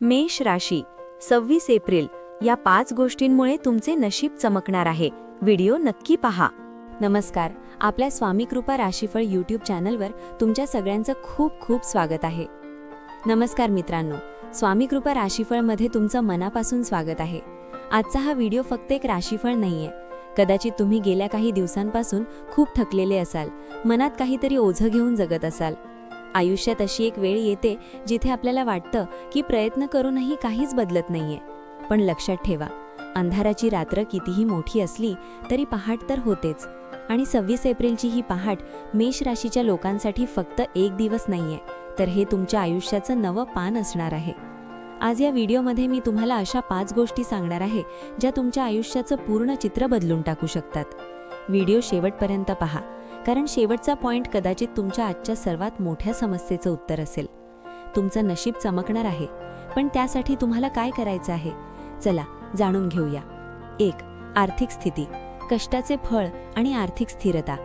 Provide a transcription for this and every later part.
मेष राशी 26 एप्रिल या 5 गोष्टींमुळे तुमचे नशीब चमकणार आहे. व्हिडिओ नक्की पहा. नमस्कार, आपल्या स्वामी कृपा राशीफळ यूट्यूब चॅनलवर तुमच्या सगळ्यांचं खूप खूप स्वागत आहे. नमस्कार मित्रांनो, स्वामी कृपा राशीफळमध्ये तुमचं मनापासून स्वागत आहे. आजचा हा व्हिडिओ फक्त एक राशीफळ नाहीये. कदाचित तुम्ही गेल्या काही दिवसांपासून खूप थकलेले असाल, मनात काहीतरी ओझं घेऊन जगत असाल. आयुष्यात अशी एक वेळ येते जिथे आपल्याला वाटतं की प्रयत्न करूनही काहीच बदलत नाहीये. पण लक्षात ठेवा, अंधाराची रात्र कितीही मोठी असली तरी पहाट तर होतेच. आणि 26 एप्रिलची ही पहाट मेष राशीच्या लोकांसाठी फक्त एक दिवस नाहीये, तर हे तुमच्या आयुष्याचं नवं पान असणार आहे. आज या व्हिडिओमध्ये मी तुम्हाला अशा 5 गोष्टी सांगणार आहे ज्या तुमच्या आयुष्याचं पूर्ण चित्र बदलून टाकू शकतात. व्हिडिओ शेवटपर्यंत पहा, कारण शेवटचा पॉइंट कदाचित तुमच्या आजच्या सर्वात मोठ्या समस्येचं उत्तर असेल. तुमचं नशीब चमकणार आहे, पण त्यासाठी तुम्हाला काय करायचं आहे? चला जाणून घेऊया. 1. आर्थिक स्थिती, कष्टाचे फळ आणि आर्थिक स्थिरता.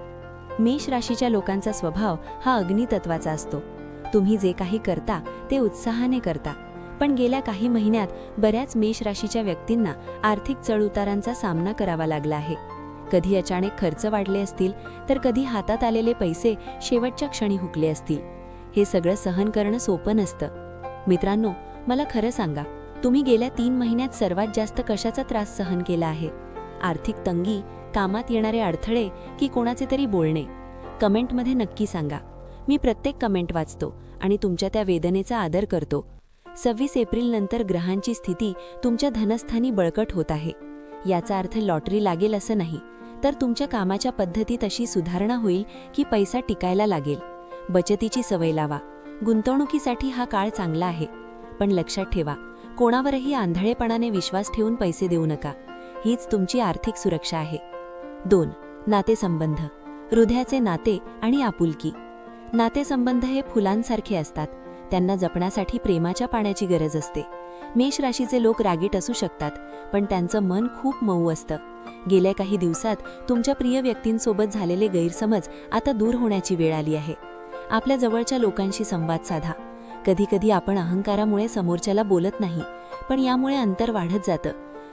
मेष राशीच्या लोकांचा स्वभाव हा अग्नितत्वाचा असतो. तुम्ही जे काही करता ते उत्साहाने करता, पण गेल्या काही महिन्यात बऱ्याच मेष राशीच्या व्यक्तींना आर्थिक चढउतारांचा सामना करावा लागला आहे. कधी अचानक खर्च वाढले असतील, तर कधी हातात आलेले पैसे शेवटच्या क्षणी हुकले असतील. हे सगळं सहन करणं सोपं नसतं. मित्रांनो, मला खरं सांगा, तुम्ही गेल्या 3 महिन्यात सर्वात जास्त कशाचा त्रास सहन केला आहे? आर्थिक तंगी, कामात येणारे अडथळे की कोणाचे तरी बोलणे? कमेंटमध्ये नक्की सांगा. मी प्रत्येक कमेंट वाचतो आणि तुमच्या त्या वेदनेचा आदर करतो. 26 एप्रिल नंतर ग्रहांची स्थिती तुमच्या धनस्थानी बळकट होत आहे. याचा अर्थ लॉटरी लागेल असं नाही, तर तुमच्या कामाच्या पद्धतीत अशी सुधारणा होईल की पैसा टिकायला लागेल. बचतीची सवय लावा. गुंतवणुकीसाठी हा काळ चांगला आहे, पण लक्षात ठेवा, कोणावरही आंधळेपणाने विश्वास ठेवून पैसे देऊ नका. हीच तुमची आर्थिक सुरक्षा आहे. 2. नातेसंबंध, हृदयाचे नाते आणि आपुलकी. नातेसंबंध हे फुलांसारखे असतात. त्यांना जपण्यासाठी प्रेमाच्या पाण्याची गरज असते. मेष राशीचे लोक रागीट असू शकतात, पण त्यांचं मन खूप मऊ असतं. गेल्या काही दिवसात तुमच्या प्रिय व्यक्तींसोबत झालेले गैरसमज आता दूर होण्याची वेळ आली आहे. आपल्या जवळच्या लोकांशी संवाद साधा. कधीकधी आपण अहंकारामुळे समोरच्याला बोलत नाही, पण यामुळे अंतर वाढत जातं.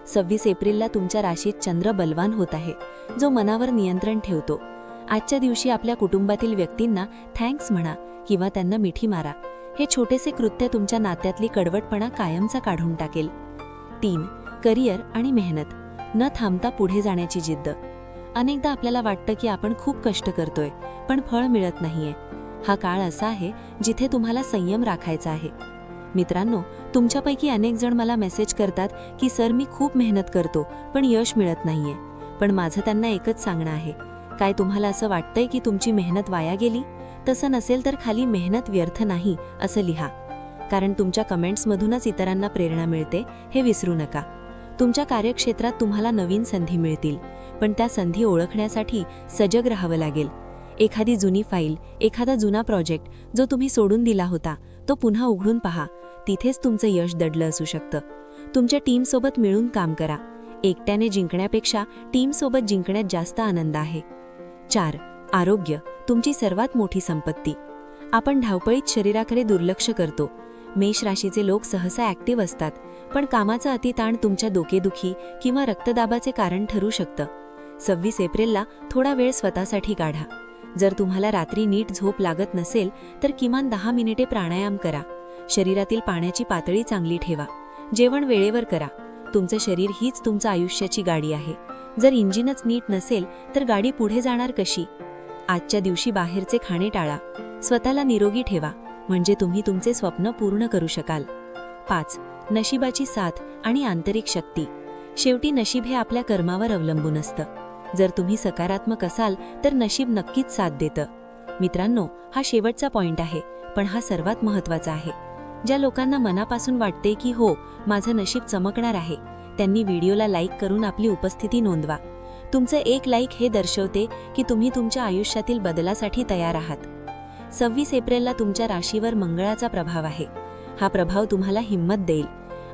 26 एप्रिलला तुमच्या राशीत चंद्र बलवान होत आहे, जो मनावर नियंत्रण ठेवतो. आजच्या दिवशी आपल्या कुटुंबातील व्यक्तींना थँक्स म्हणा किंवा त्यांना मिठी मारा. हे छोटेसे कृत्य तुमच्या नात्यातली कडवटपणा कायमचा काढून टाकेल. 3. करिअर आणि मेहनत, न थांबता पुढे जाण्याची जिद्द. अनेकदा आपल्याला वाटतं की आपण खूप कष्ट करतोय, पण फळ मिळत नाहीये. हा काळ असा आहे जिथे तुम्हाला संयम राखायचा आहे. मित्रांनो, तुमच्यापैकी अनेक जण मला मेसेज करतात की सर, मी खूप मेहनत करतो पण यश मिळत नाहीये. पण माझं त्यांना एकच सांगणं आहे, काय तुम्हाला असं वाटतंय की तुमची मेहनत वाया गेली? तसं नसेल तर खाली मेहनत व्यर्थ नाही असं लिहा, कारण तुमच्या कमेंट्समधूनच इतरांना प्रेरणा मिळते, हे विसरू नका. तुमच्या कार्यक्षेत्रात तुम्हाला नवीन संधी मिळतील, पण त्या संधी ओळखण्यासाठी सजग राहावं लागेल. एखादी जुनी फाईल, एखादा जुना प्रोजेक्ट जो तुम्ही सोडून दिला होता, तो पुन्हा उघडून पहा. तिथेच तुमचं यश दडलं असू शकतं. तुमच्या टीमसोबत मिळून काम करा. एकट्याने जिंकण्यापेक्षा टीमसोबत जिंकण्यात जास्त आनंद आहे. 4. आरोग्य, तुमची सर्वात मोठी संपत्ती. आपण धावपळीत शरीराकडे दुर्लक्ष करतो. मेष राशीचे लोक सहसा ॲक्टिव्ह असतात, पण कामाचा अतिताण तुमच्या डोकेदुखी किंवा रक्तदाबाचे कारण ठरू शकतं. 26 एप्रिलला थोडा वेळ स्वतःसाठी काढा. जर तुम्हाला रात्री नीट झोप लागत नसेल, तर किमान 10 मिनिटे प्राणायाम करा. शरीरातील पाण्याची पातळी चांगली ठेवा. जेवण वेळेवर करा. तुमचं शरीर हीच तुमच्या आयुष्याची गाडी आहे. जर इंजिनच नीट नसेल तर गाडी पुढे जाणार कशी? आजच्या दिवशी बाहेरचे खाणे टाळा. स्वतःला निरोगी ठेवा, म्हणजे तुम्ही तुमचे स्वप्न पूर्ण करू शकाल. 5. नशिबाची साथ आणि आंतरिक शक्ती. शेवटी नशीब हे आपल्या कर्मावर अवलंबून असतं. जर तुम्ही सकारात्मक असाल तर नशीब नक्कीच साथ देतं. मित्रांनो, हा शेवटचा पॉइंट आहे, पण हा सर्वात महत्त्वाचा आहे. ज्या लोकांना मनापासून वाटते की हो, माझं नशीब चमकणार आहे, त्यांनी व्हिडिओला लाईक करून आपली उपस्थिती नोंदवा. तुमचं एक लाईक हे दर्शवते की तुम्ही तुमच्या आयुष्यातील बदलासाठी तयार आहात. 26 एप्रिलला तुमच्या राशीवर मंगळाचा प्रभाव आहे. हा प्रभाव तुम्हाला हिंमत देईल.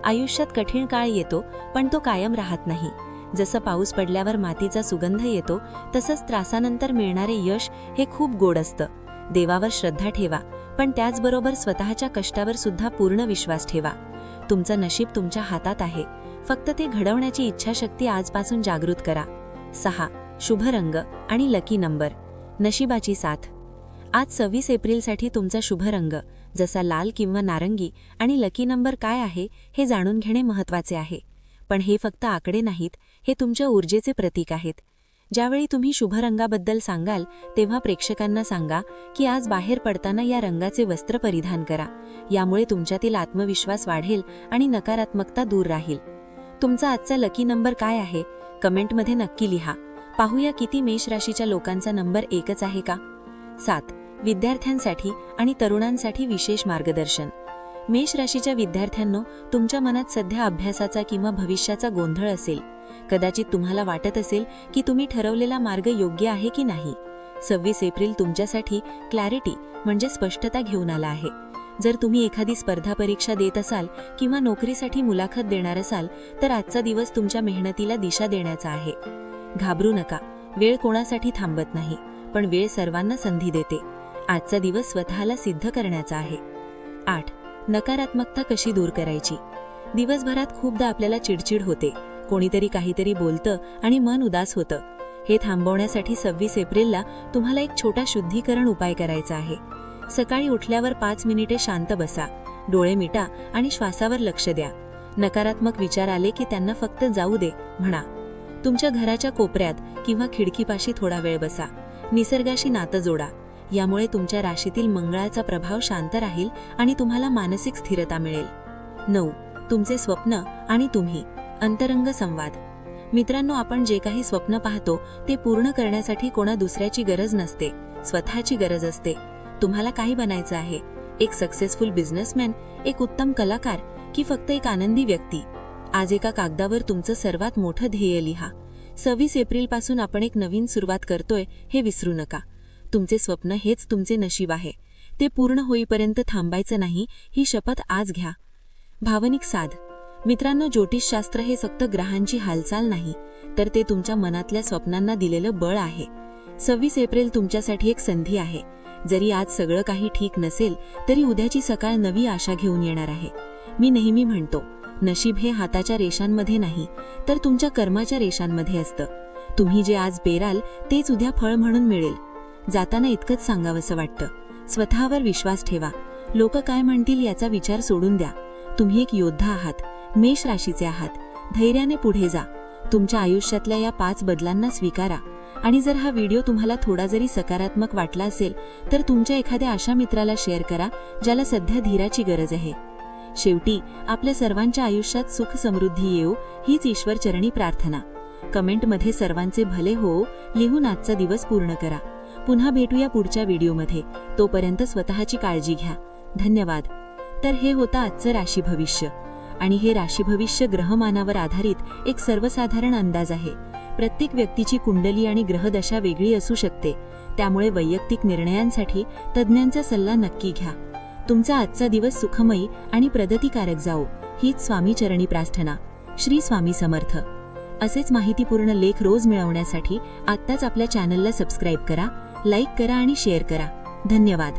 आयुष्यात कठीण काळ येतो, पण तो कायम राहत नाही. जसं पाऊस पडल्यावर मातीचा सुगंध येतो, तसंच त्रासानंतर मिळणारे यश हे खूप गोड असतं. देवावर श्रद्धा ठेवा, पण त्याचबरोबर स्वतःच्या कष्टावर सुद्धा पूर्ण विश्वास ठेवा. तुमचं नशीब तुमच्या हातात आहे, फक्त ते घडवण्याची इच्छाशक्ती आजपासून जागृत करा. 6. शुभ रंग आणि लकी नंबर. नशिबाची साथ. आज 26 एप्रिलसाठी तुमचा शुभ रंग जसा लाल किंवा नारंगी आणि लकी नंबर काय आहे हे जाणून घेणे महत्त्वाचे आहे. पण हे फक्त आकडे नाहीत, हे तुमच्या ऊर्जेचे प्रतीक आहेत. ज्यावेळी तुम्ही शुभ रंगाबद्दल सांगाल तेव्हा प्रेक्षकांना सांगा की आज बाहेर पडताना या रंगाचे वस्त्र परिधान करा. यामुळे तुमच्यातील आत्मविश्वास वाढेल आणि नकारात्मकता दूर राहील. तुमचा आजचा लकी नंबर काय आहे कमेंटमध्ये नक्की लिहा. पाहूया किती मेष राशीच्या लोकांचा नंबर 1च आहे का. 7. विद्यार्थ्यांसाठी आणि तरुणांसाठी विशेष मार्गदर्शन. मेष राशीच्या विद्यार्थ्यांनो, तुमच्या मनात सध्या अभ्यासाचा किंवा भविष्याचा गोंधळ असेल. कदाचित तुम्हाला वाटत असेल की तुम्ही ठरवलेला मार्ग योग्य आहे की नाही. 26 एप्रिल तुमच्यासाठी क्लॅरिटी म्हणजे स्पष्टता घेऊन आला आहे. जर तुम्ही एखादी स्पर्धा परीक्षा देत असाल किंवा नोकरीसाठी मुलाखत देणार असाल तर आजचा दिवस तुमच्या मेहनतीला दिशा देण्याचा आहे. घाबरू नका, वेळ कोणासाठी थांबत नाही, पण वेळ सर्वांना संधी देते. आजचा दिवस स्वतःला सिद्ध करण्याचा आहे. 8. नकारात्मकता कशी दूर करायची. दिवसभरात खूपदा आपल्याला चिडचिड होते, कोणीतरी काहीतरी बोलतं आणि मन उदास होतं. हे थांबवण्यासाठी 26 एप्रिलला तुम्हाला एक छोटा शुद्धीकरण उपाय करायचा आहे. सकाळी उठल्यावर 5 मिनिटे शांत बसा, डोळे मिटा आणि श्वासावर लक्ष द्या. नकारात्मक विचार आले की त्यांना फक्त जाऊ दे म्हणा. तुमच्या घराच्या कोपऱ्यात किंवा खिडकीपाशी थोडा वेळ बसा. निसर्गाशी नातं जोडा. यामुळे तुमच्या राशीतील मंगळाचा प्रभाव शांत राहील आणि तुम्हाला मानसिक स्थिरता मिळेल. 9. तुमचे स्वप्न आणि तुम्ही. अंतरंग संवाद. मित्रांनो, आपण जे काही स्वप्न पाहतो ते पूर्ण करण्यासाठी कोणा दुसऱ्याची गरज नसते, स्वतःची गरज असते. तुम्हाला काही बनायचं आहे? एक सक्सेसफुल बिझनेसमॅन, एक उत्तम कलाकार की फक्त एक आनंदी व्यक्ती? आज एका कागदावर तुमचं सर्वात मोठं ध्येय लिहा. 26 एप्रिलपासून आपण एक नवीन सुरुवात करतोय हे विसरू नका. तुमचे स्वप्न हेच तुमचे नशीब आहे. ते पूर्ण होईपर्यंत थांबायचं नाही, ही शपथ आज घ्या. भावनिक साध. मित्रांनो, ज्योतिषशास्त्र हे फक्त ग्रहांची हालचाल नाही, तर ते तुमच्या मनातल्या स्वप्नांना दिलेलं बळ आहे. 26 एप्रिल तुमच्यासाठी एक संधी आहे. जरी आज सगळं काही ठीक नसेल तरी उद्याची सकाळ नवी आशा घेऊन येणार आहे. मी नेहमी म्हणतो, नशीब हे हाताच्या रेषांमध्ये नाही तर तुमच्या कर्माच्या रेषांमध्ये असतं. तुम्ही जे आज पेराल तेच उद्या फळ म्हणून मिळेल. जाताना इतकंच सांगावंसं वाटतं, स्वतःवर विश्वास ठेवा. लोक काय म्हणतील याचा विचार सोडून द्या. तुम्ही एक योद्धा आहात, मेष राशीचे आहात. धैर्याने पुढे जा. तुमच्या आयुष्यातल्या या 5 बदलांना स्वीकारा. आणि जर हा व्हिडिओ तुम्हाला थोडा जरी सकारात्मक वाटला असेल तर तुमच्या एखाद्या अशा मित्राला शेअर करा ज्याला सध्या धीराची गरज आहे. शेवटी आपल्या सर्वांच्या आयुष्यात सुख समृद्धी येऊ हीच ईश्वरचरणी प्रार्थना. कमेंटमध्ये सर्वांचे भले हो लिहून आजचा दिवस पूर्ण करा. पुन्हा भेटूया पुढच्या व्हिडिओमध्ये. तोपर्यंत स्वतःची काळजी घ्या. धन्यवाद. तर हे होतं आजचं राशी भविष्य. आणि हे राशी भविष्य ग्रहमानावर आधारित एक सर्वसाधारण अंदाज आहे. प्रत्येक व्यक्तीची कुंडली आणि ग्रहदशा वेगळी असू शकते. त्यामुळे वैयक्तिक निर्णयांसाठी तज्ज्ञांचा सल्ला नक्की घ्या. तुमचा आजचा दिवस सुखमयी आणि प्रगतिकारक जाओ हीच स्वामीचरणी प्रार्थना. श्री स्वामी समर्थ. असेच माहितीपूर्ण लेख रोज मिळवण्यासाठी आत्ताच आपल्या चॅनलला सबस्क्राईब करा, लाईक करा आणि शेअर करा. धन्यवाद.